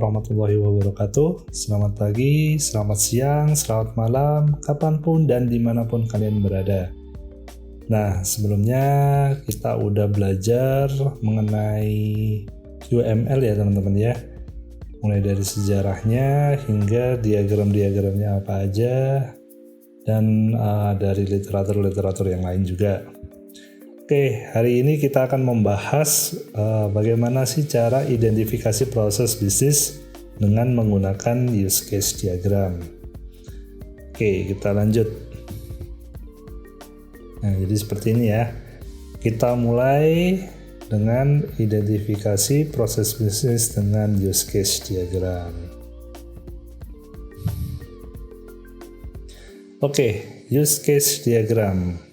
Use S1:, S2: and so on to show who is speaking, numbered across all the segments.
S1: warahmatullahi wabarakatuh. Selamat pagi, selamat siang, selamat malam, kapanpun dan dimanapun kalian berada. Nah, sebelumnya kita udah belajar mengenai UML ya teman-teman ya. Mulai dari sejarahnya hingga diagram-diagramnya apa aja, dan dari literatur-literatur yang lain juga. Oke, hari ini kita akan membahas bagaimana sih cara identifikasi proses bisnis dengan menggunakan use case diagram. Oke, kita lanjut. Nah, jadi seperti ini ya. Kita mulai dengan identifikasi proses bisnis dengan use case diagram. Oke, use case diagram.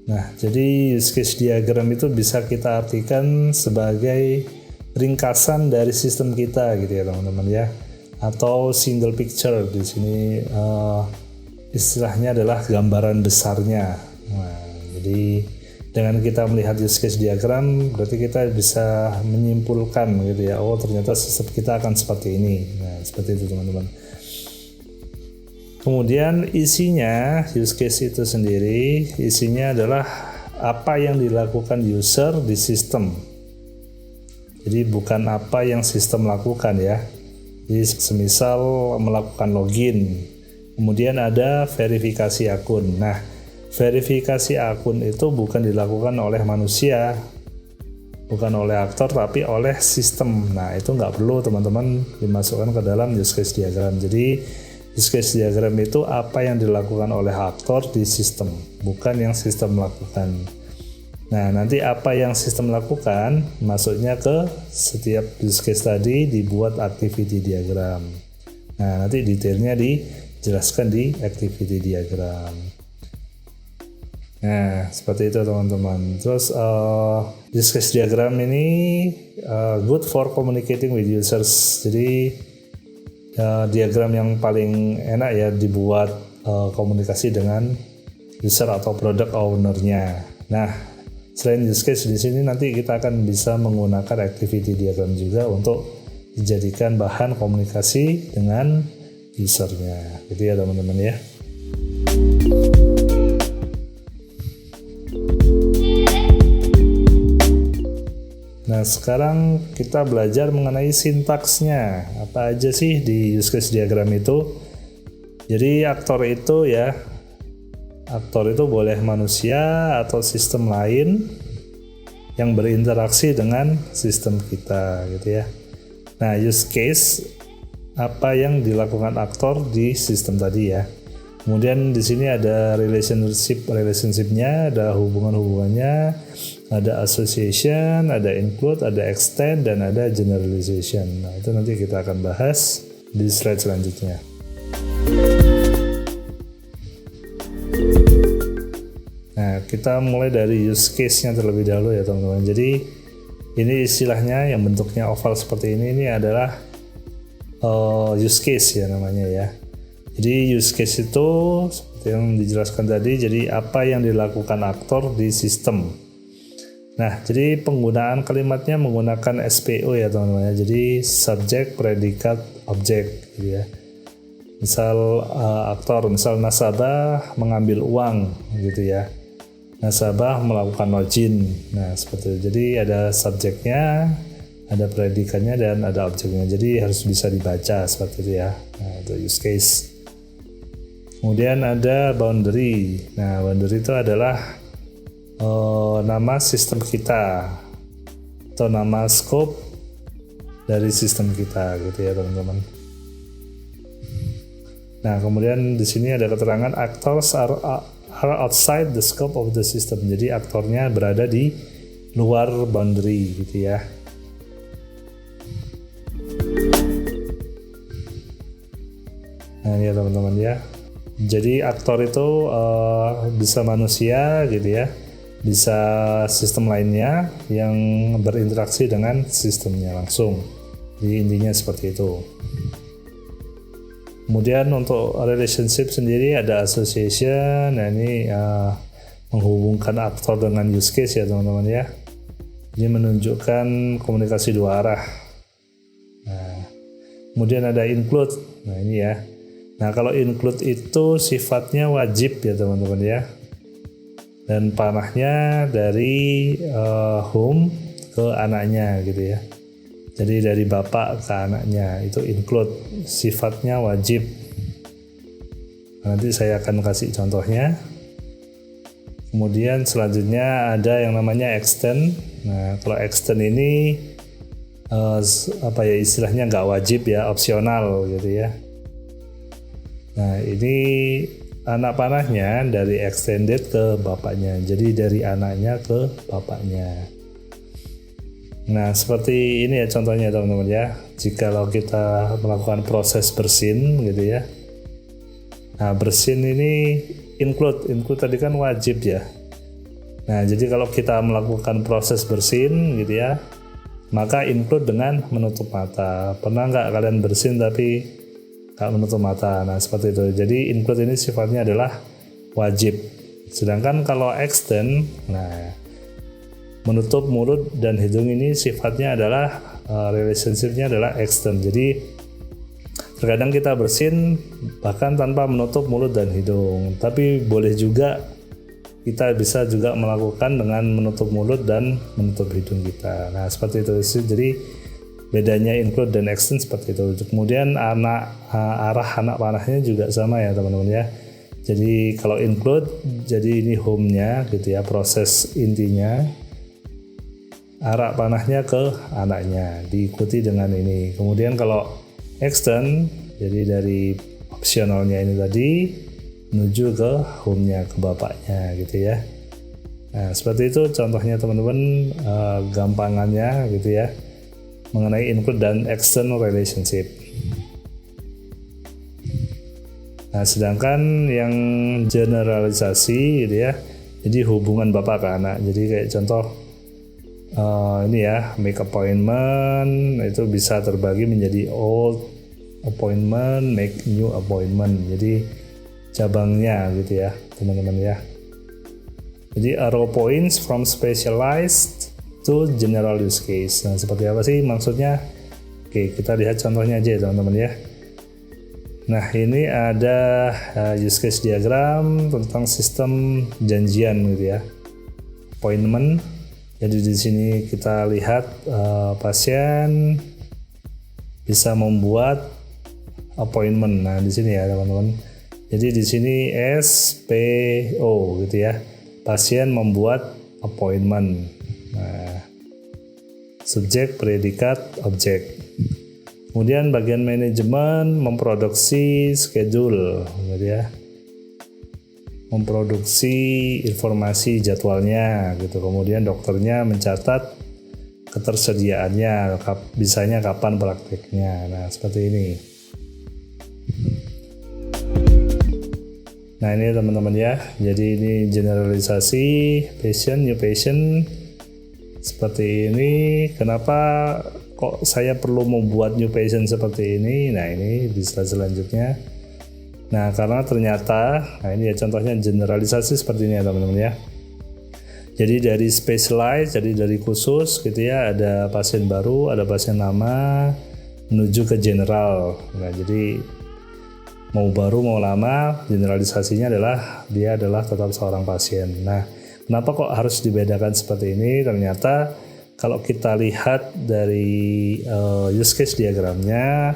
S1: Nah, jadi use case diagram itu bisa kita artikan sebagai ringkasan dari sistem kita gitu ya teman-teman ya, atau single picture. Di sini istilahnya adalah gambaran besarnya. Nah, jadi dengan kita melihat use case diagram berarti kita bisa menyimpulkan gitu ya, oh ternyata sistem kita akan seperti ini. Nah, seperti itu teman-teman. Kemudian isinya, use case itu sendiri, isinya adalah apa yang dilakukan user di sistem. Jadi bukan apa yang sistem lakukan ya. Jadi semisal melakukan login, kemudian ada verifikasi akun. Nah, verifikasi akun itu bukan dilakukan oleh manusia, bukan oleh aktor, tapi oleh sistem. Nah, itu nggak perlu teman-teman dimasukkan ke dalam use case diagram. Jadi use case diagram itu apa yang dilakukan oleh aktor di sistem, bukan yang sistem lakukan. Nah, nanti apa yang sistem lakukan masuknya ke setiap use case tadi dibuat activity diagram. Nah, nanti detailnya dijelaskan di activity diagram. Nah, seperti itu teman-teman. Terus use case diagram ini good for communicating with users. Jadi diagram yang paling enak ya dibuat komunikasi dengan user atau product owner-nya. Nah, selain use case di sini nanti kita akan bisa menggunakan activity diagram juga untuk dijadikan bahan komunikasi dengan user-nya. Gitu ya teman-teman ya. Nah, sekarang kita belajar mengenai sintaksnya. Apa aja sih di use case diagram itu? Jadi aktor itu boleh manusia atau sistem lain yang berinteraksi dengan sistem kita gitu ya. Nah, use case apa yang dilakukan aktor di sistem tadi ya. Kemudian di sini ada relationship-nya, ada hubungan-hubungannya, ada association, ada include, ada extend, dan ada generalization. Nah, itu nanti kita akan bahas di slide selanjutnya. Nah, kita mulai dari use case-nya terlebih dahulu ya teman-teman. Jadi ini istilahnya yang bentuknya oval seperti ini adalah use case ya namanya ya. Jadi use case itu seperti yang dijelaskan tadi, jadi apa yang dilakukan aktor di sistem. Nah, jadi penggunaan kalimatnya menggunakan SPO ya teman-teman. Jadi subject, predikat, objek gitu ya. Misal aktor, misal nasabah mengambil uang gitu ya. Nasabah melakukan login. Nah, seperti itu. Jadi ada subjeknya, ada predikatnya, dan ada objeknya. Jadi harus bisa dibaca seperti itu ya. Nah, itu use case. Kemudian ada boundary. Nah, boundary itu adalah nama sistem kita atau nama scope dari sistem kita gitu ya teman-teman. Nah, kemudian di sini ada keterangan actors are outside the scope of the system. Jadi aktornya berada di luar boundary gitu ya. Nah, ini ya teman-teman ya. Jadi aktor itu bisa manusia gitu ya, bisa sistem lainnya yang berinteraksi dengan sistemnya langsung. Jadi intinya seperti itu. Kemudian untuk relationship sendiri ada association. Nah, ini menghubungkan aktor dengan use case ya teman-teman ya. Ini menunjukkan komunikasi dua arah. Nah, kemudian ada include. Nah ini ya. Nah kalau include itu sifatnya wajib ya teman-teman ya. Dan panahnya dari home ke anaknya gitu ya. Jadi dari bapak ke anaknya itu include, sifatnya wajib. Nanti saya akan kasih contohnya. Kemudian selanjutnya ada yang namanya extend. Nah kalau extend ini istilahnya nggak wajib ya, opsional gitu ya. Nah ini anak panahnya dari extended ke bapaknya, jadi dari anaknya ke bapaknya. Nah seperti ini ya contohnya teman-teman ya. Jikalau kita melakukan proses bersin gitu ya. Nah bersin ini include tadi kan wajib ya. Nah jadi kalau kita melakukan proses bersin gitu ya, maka include dengan menutup mata. Pernah nggak kalian bersin tapi nggak menutup mata? Nah seperti itu. Jadi include ini sifatnya adalah wajib. Sedangkan kalau extend, nah menutup mulut dan hidung ini sifatnya adalah relationship-nya adalah extend. Jadi terkadang kita bersin bahkan tanpa menutup mulut dan hidung, tapi boleh juga kita bisa juga melakukan dengan menutup mulut dan menutup hidung kita. Nah seperti itu sih. Jadi bedanya include dan extend seperti itu. Kemudian arah anak panahnya juga sama ya teman-teman ya. Jadi kalau include, jadi ini home-nya gitu ya, proses intinya. Arah panahnya ke anaknya, diikuti dengan ini. Kemudian kalau extend, jadi dari opsionalnya ini tadi menuju ke home-nya, ke bapaknya gitu ya. Nah seperti itu contohnya teman-teman, gampangannya gitu ya, mengenai include dan extend relationship. Nah sedangkan yang generalisasi gitu ya, jadi hubungan bapak ke anak. Jadi kayak contoh ini ya, make appointment itu bisa terbagi menjadi old appointment, make new appointment. Jadi cabangnya gitu ya teman-teman ya. Jadi arrow points from specialized to general use case. Nah seperti apa sih maksudnya? Oke, kita lihat contohnya aja ya teman-teman ya. Nah ini ada use case diagram tentang sistem janjian gitu ya, appointment. Jadi di sini kita lihat pasien bisa membuat appointment. Nah di sini ya teman-teman. Jadi di sini SPO gitu ya, pasien membuat appointment. Nah, subjek, predikat, objek. Kemudian bagian manajemen memproduksi schedule gitu ya, memproduksi informasi jadwalnya gitu. Kemudian dokternya mencatat ketersediaannya, bisanya kapan prakteknya. Nah seperti ini. Nah ini teman-teman ya, jadi ini generalisasi patient, new patient seperti ini. Kenapa kok saya perlu membuat new patient seperti ini? Nah ini bisa selanjutnya. Nah karena ternyata, nah ini ya contohnya generalisasi seperti ini ya teman-teman ya. Jadi dari specialized, jadi dari khusus gitu ya, ada pasien baru, ada pasien lama, menuju ke general. Nah jadi mau baru mau lama, generalisasinya adalah dia adalah tetap seorang pasien. Nah kenapa kok harus dibedakan seperti ini? Ternyata kalau kita lihat dari use case diagramnya,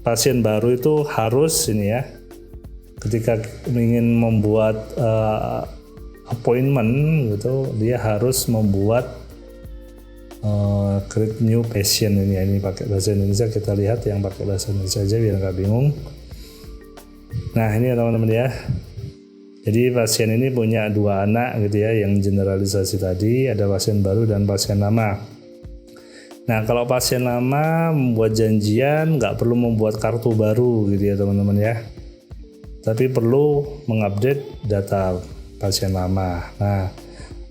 S1: pasien baru itu harus ini ya, ketika ingin membuat appointment gitu, dia harus membuat create new patient ini pakai bahasa Indonesia. Kita lihat yang pakai bahasa Indonesia aja biar nggak bingung. Nah ini ya teman-teman ya. Jadi pasien ini punya dua anak gitu ya, yang generalisasi tadi, ada pasien baru dan pasien lama. Nah kalau pasien lama membuat janjian nggak perlu membuat kartu baru gitu ya teman-teman ya, tapi perlu mengupdate data pasien lama. Nah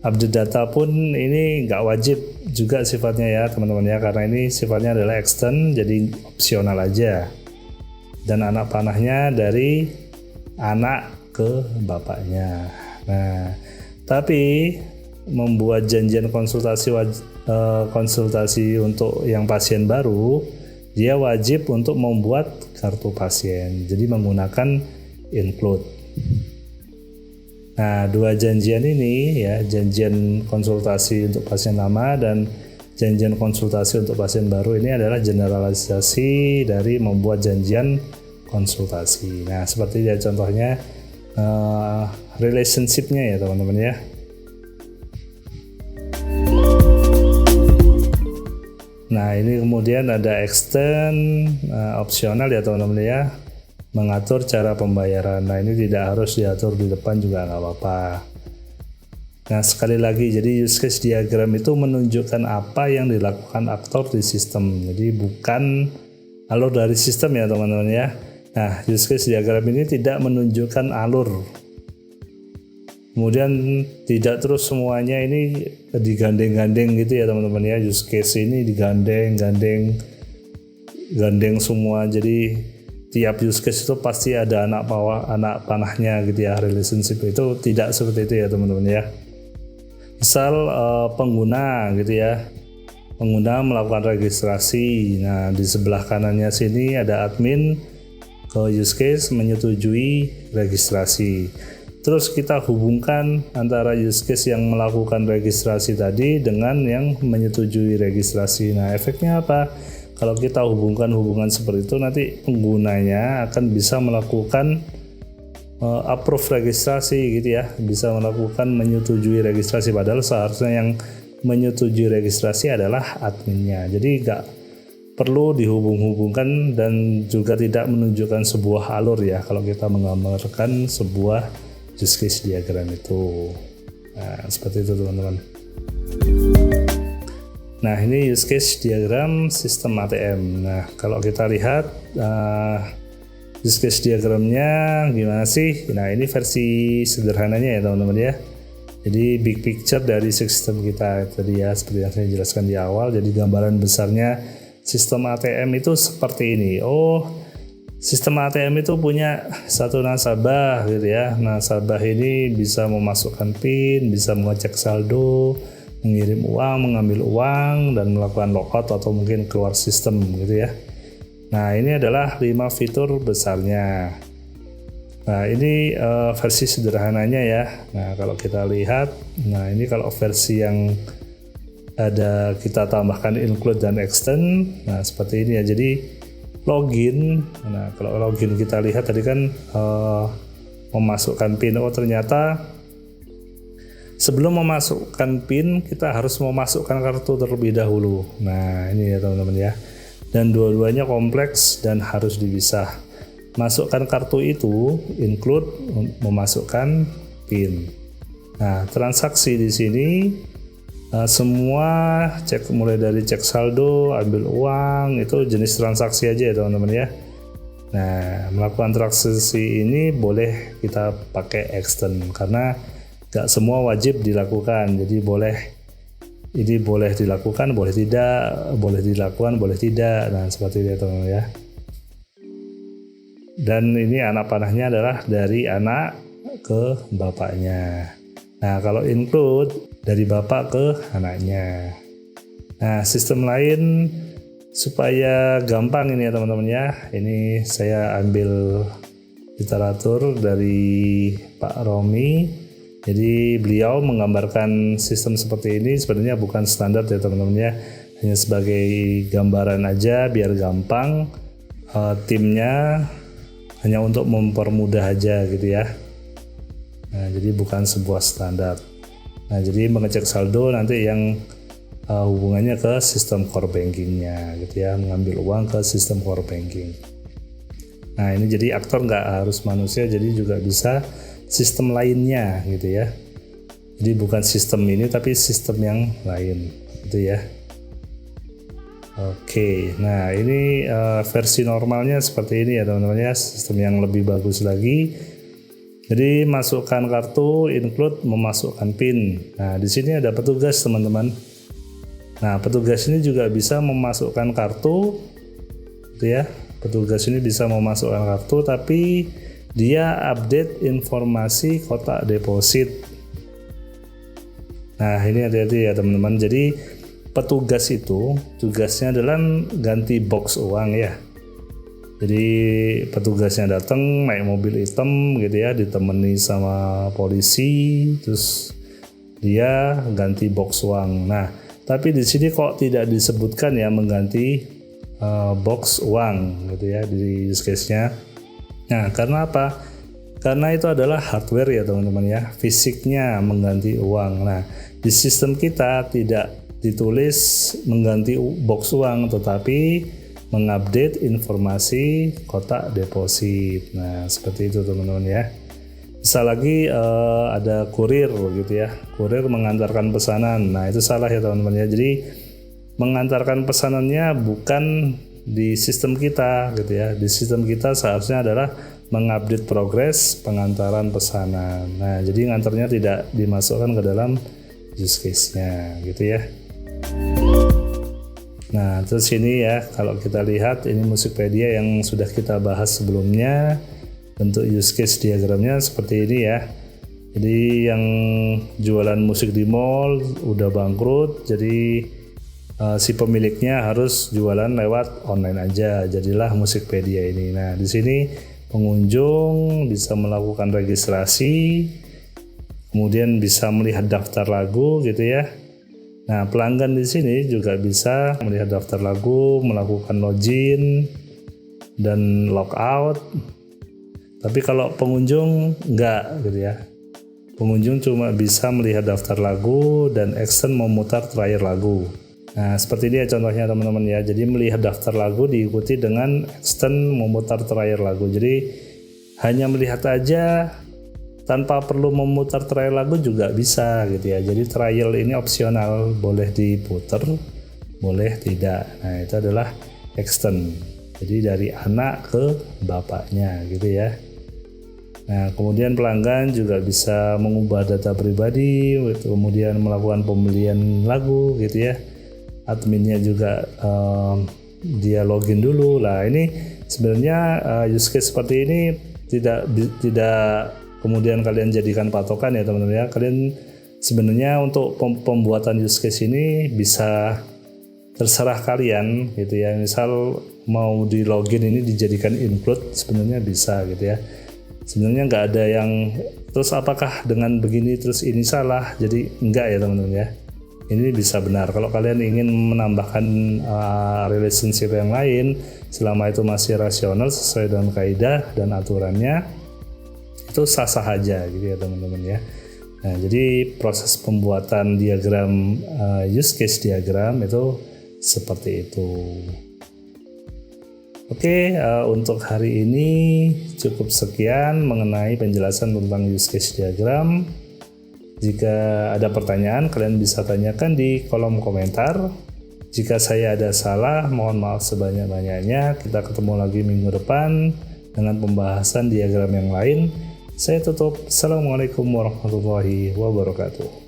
S1: update data pun ini nggak wajib juga sifatnya ya teman-teman ya, karena ini sifatnya adalah extend, jadi opsional aja. Dan anak panahnya dari anak ke bapaknya. Nah tapi membuat janjian konsultasi untuk yang pasien baru, dia wajib untuk membuat kartu pasien. Jadi menggunakan include. Nah, dua janjian ini ya, janjian konsultasi untuk pasien lama dan janjian konsultasi untuk pasien baru ini adalah generalisasi dari membuat janjian konsultasi. Nah, seperti ya contohnya relationship-nya ya teman-teman ya. Nah, ini kemudian ada extend opsional ya teman-teman ya, mengatur cara pembayaran. Nah, ini tidak harus diatur di depan juga nggak apa-apa. Nah, sekali lagi, jadi use case diagram itu menunjukkan apa yang dilakukan aktor di sistem. Jadi bukan alur dari sistem ya teman-teman ya. Nah, use case diagram ini tidak menunjukkan alur. Kemudian tidak terus semuanya ini digandeng-gandeng gitu ya teman-teman ya. Use case ini digandeng semua. Jadi tiap use case itu pasti ada anak panahnya gitu ya. Relationship itu tidak seperti itu ya teman-teman ya. Misal pengguna gitu ya. Pengguna melakukan registrasi. Nah, di sebelah kanannya sini ada admin ke use case menyetujui registrasi. Terus kita hubungkan antara use case yang melakukan registrasi tadi dengan yang menyetujui registrasi. Nah, efeknya apa? Kalau kita hubungkan seperti itu, nanti penggunanya akan bisa melakukan approve registrasi gitu ya, bisa melakukan menyetujui registrasi, padahal seharusnya yang menyetujui registrasi adalah adminnya. Jadi nggak perlu dihubung-hubungkan dan juga tidak menunjukkan sebuah alur ya kalau kita menggambarkan sebuah use case diagram itu. Nah, seperti itu teman-teman. Nah, ini use case diagram sistem ATM. Nah, kalau kita lihat use case diagramnya gimana sih? Nah, ini versi sederhananya ya teman-teman ya. Jadi big picture dari sistem kita tadi ya, seperti yang saya jelaskan di awal. Jadi gambaran besarnya sistem ATM itu seperti ini. Oh, sistem ATM itu punya satu nasabah gitu ya. Nasabah ini bisa memasukkan PIN, bisa mengecek saldo, mengirim uang, mengambil uang, dan melakukan logout atau mungkin keluar sistem gitu ya. Nah, ini adalah 5 fitur besarnya. Nah, ini versi sederhananya ya. Nah, kalau kita lihat, nah ini kalau versi yang ada kita tambahkan include dan extend. Nah, seperti ini ya. Jadi login. Nah, kalau login kita lihat tadi kan memasukkan PIN. Oh, ternyata sebelum memasukkan PIN kita harus memasukkan kartu terlebih dahulu. Nah, ini ya teman-teman ya. Dan dua-duanya kompleks dan harus dipisah. Masukkan kartu itu include memasukkan PIN. Nah, transaksi di sini semua cek mulai dari cek saldo, ambil uang, itu jenis transaksi aja ya teman-teman ya. Nah, melakukan transaksi ini boleh kita pakai extend karena gak semua wajib dilakukan. Jadi ini boleh dilakukan, boleh tidak, boleh dilakukan, boleh tidak. Nah, seperti itu teman-teman ya. Dan ini anak panahnya adalah dari anak ke bapaknya. Nah, kalau include dari bapak ke anaknya. Nah, sistem lain supaya gampang ini ya teman-teman ya. Ini saya ambil literatur dari Pak Romi. Jadi beliau menggambarkan sistem seperti ini sebenarnya bukan standar ya teman-teman ya. Hanya sebagai gambaran aja biar gampang. Timnya hanya untuk mempermudah aja gitu ya. Nah, jadi bukan sebuah standar. Nah, jadi mengecek saldo nanti yang hubungannya ke sistem core bankingnya gitu ya, mengambil uang ke sistem core banking. Nah, ini jadi aktor nggak harus manusia, jadi juga bisa sistem lainnya gitu ya. Jadi bukan sistem ini tapi sistem yang lain gitu ya. Oke, nah ini versi normalnya seperti ini ya teman-teman ya, sistem yang lebih bagus lagi. Jadi masukkan kartu, include memasukkan PIN. Nah, di sini ada petugas teman-teman. Nah, petugas ini juga bisa memasukkan kartu, gitu ya. Petugas ini bisa memasukkan kartu, tapi dia update informasi kotak deposit. Nah, ini hati-hati ya teman-teman. Jadi petugas itu tugasnya adalah ganti box uang ya. Jadi petugasnya datang naik mobil hitam gitu ya, ditemani sama polisi, terus dia ganti box uang. Nah, tapi di sini kok tidak disebutkan ya mengganti box uang gitu ya di use case-nya. Nah, karena apa? Karena itu adalah hardware ya teman-teman ya, fisiknya mengganti uang. Nah, di sistem kita tidak ditulis mengganti box uang, tetapi mengupdate informasi kotak deposit. Nah, seperti itu teman-teman ya. Bisa lagi ada kurir gitu ya, kurir mengantarkan pesanan. Nah, itu salah ya teman-teman ya. Jadi mengantarkan pesanannya bukan di sistem kita gitu ya. Di sistem kita seharusnya adalah mengupdate progres pengantaran pesanan. Nah, jadi ngantarnya tidak dimasukkan ke dalam use case-nya gitu ya. Nah, terus ini ya, kalau kita lihat ini Musikpedia yang sudah kita bahas sebelumnya, bentuk use case diagramnya seperti ini ya. Jadi yang jualan musik di mall udah bangkrut, jadi si pemiliknya harus jualan lewat online aja, jadilah Musikpedia ini. Nah, di sini pengunjung bisa melakukan registrasi, kemudian bisa melihat daftar lagu gitu ya. Nah, pelanggan di sini juga bisa melihat daftar lagu, melakukan login dan logout. Tapi kalau pengunjung enggak gitu ya. Pengunjung cuma bisa melihat daftar lagu dan action memutar trial lagu. Nah, seperti ini ya contohnya teman-teman ya. Jadi melihat daftar lagu diikuti dengan action memutar trial lagu. Jadi hanya melihat aja tanpa perlu memutar trial lagu juga bisa gitu ya. Jadi trial ini opsional, boleh diputar, boleh tidak. Nah, itu adalah extend. Jadi dari anak ke bapaknya gitu ya. Nah, kemudian pelanggan juga bisa mengubah data pribadi, kemudian melakukan pembelian lagu gitu ya. Adminnya juga dia login dulu. Nah, ini sebenarnya use case seperti ini tidak kemudian kalian jadikan patokan ya teman-teman ya. Kalian sebenarnya untuk pembuatan use case ini bisa terserah kalian gitu ya. Misal mau di login ini dijadikan include, sebenarnya bisa gitu ya. Sebenarnya nggak ada yang terus apakah dengan begini terus ini salah, jadi enggak ya teman-teman ya. Ini bisa benar. Kalau kalian ingin menambahkan relationship yang lain, selama itu masih rasional sesuai dengan kaidah dan aturannya, itu sah-sah aja gitu ya teman-teman ya. Nah, jadi proses pembuatan diagram use case diagram itu seperti itu. Oke, untuk hari ini cukup sekian mengenai penjelasan tentang use case diagram. Jika ada pertanyaan, kalian bisa tanyakan di kolom komentar. Jika saya ada salah, mohon maaf sebanyak-banyaknya. Kita ketemu lagi minggu depan dengan pembahasan diagram yang lain. Saya tutup. Assalamualaikum warahmatullahi wabarakatuh.